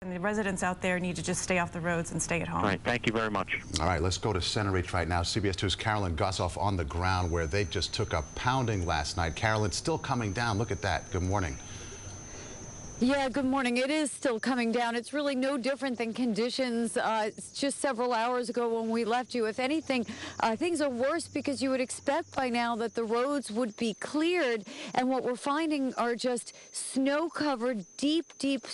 And the residents out there need to just stay off the roads and stay at home. All right, thank you very much. All right, let's go to Center Reach right now. CBS 2's Carolyn Gusoff on the ground where they just took a pounding last night. Carolyn, still coming down. Look at that. Good morning. Yeah, good morning. It is still coming down. It's really no different than conditions just several hours ago when we left you. If anything, things are worse because you would expect by now that the roads would be cleared. And what we're finding are just snow-covered, deep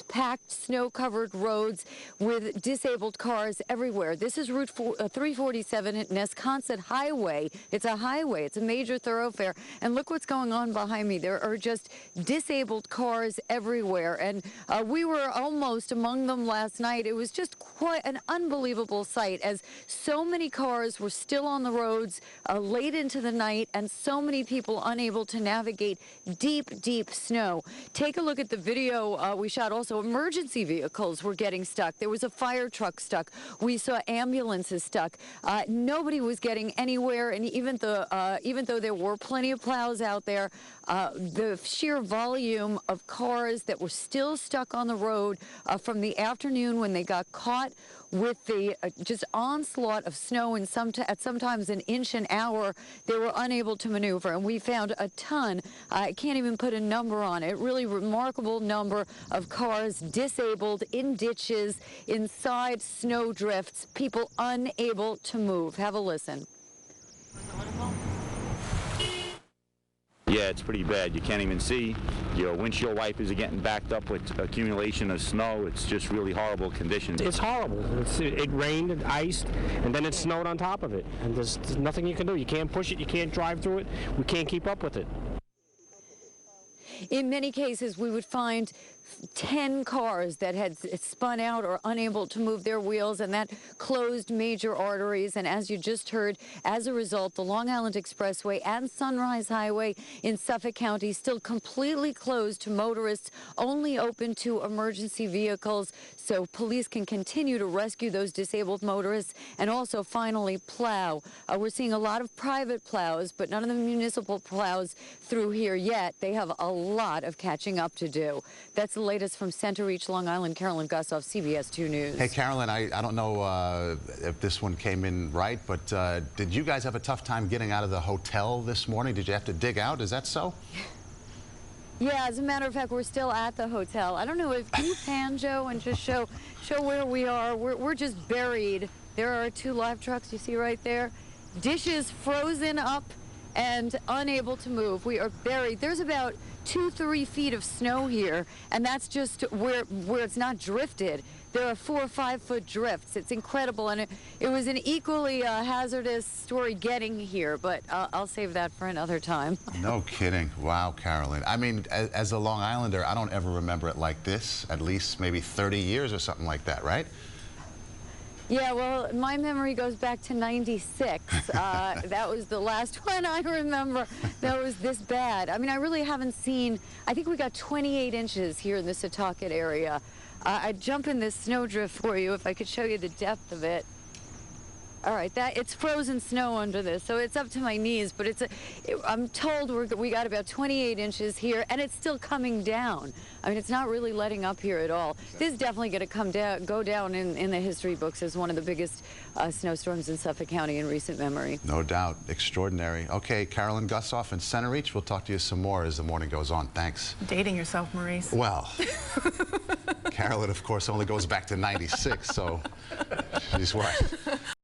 packed snow-covered roads with disabled cars everywhere. This is Route 347 at Nesconset Highway. It's a highway. It's a major thoroughfare. And look what's going on behind me. There are just disabled cars everywhere. And we were almost among them last night. It was just quite an unbelievable sight as so many cars were still on the roads late into the night and so many people unable to navigate deep snow. Take a look at the video we shot. Also, emergency vehicles were getting stuck. There was a fire truck stuck. We saw ambulances stuck. Nobody was getting anywhere, and even though there were plenty of plows out there, the sheer volume of cars that were still stuck on the road from the afternoon when they got caught with the just onslaught of snow and at sometimes an inch an hour, they were unable to maneuver. And we found a ton. I can't even put a number on it. Really remarkable number of cars disabled in ditches, inside snow drifts, people unable to move. Have a listen. Yeah, it's pretty bad. You can't even see. Your windshield wipers are getting backed up with accumulation of snow. It's just really horrible conditions. It's horrible. It rained, it iced, and then it snowed on top of it. And there's nothing you can do. You can't push it. You can't drive through it. We can't keep up with it. In many cases, we would find 10 cars that had spun out or unable to move their wheels, and that closed major arteries. And as you just heard, as a result, the Long Island Expressway and Sunrise Highway in Suffolk County still completely closed to motorists, only open to emergency vehicles, so police can continue to rescue those disabled motorists and also finally plow. We're seeing a lot of private plows, but none of the municipal plows through here yet. They have a lot of catching up to do. That's the latest from Center Reach, Long Island. Carolyn Gusoff, CBS 2 News. Hey, Carolyn, I don't know if this one came in right, but did you guys have a tough time getting out of the hotel this morning? Did you have to dig out? Is that so? Yeah, as a matter of fact, we're still at the hotel. I don't know if you pan, Joe, and just show where we are. We're just buried. There are 2 live trucks you see right there. Dishes frozen up and unable to move. We are buried. There's about 2-3 feet of snow here, and that's just where it's not drifted. There are 4 or 5 foot drifts. It's incredible, and it was an equally hazardous story getting here, but I'll save that for another time. No kidding. Wow, Carolyn. I mean, as a Long Islander, I don't ever remember it like this, at least maybe 30 years or something like that, right? Yeah, well, my memory goes back to '96. That was the last one I remember that was this bad. I mean, I really haven't seen, I think we got 28 inches here in the Setauket area. I'd jump in this snowdrift for you if I could show you the depth of it. All right, it's frozen snow under this, so it's up to my knees, but I'm told we got about 28 inches here, and it's still coming down. I mean, it's not really letting up here at all. This is definitely going to go down in the history books as one of the biggest snowstorms in Suffolk County in recent memory. No doubt. Extraordinary. Okay, Carolyn Gusoff in Center Reach. We'll talk to you some more as the morning goes on. Thanks. Dating yourself, Maurice. Well, Carolyn, of course, only goes back to '96, so she's right.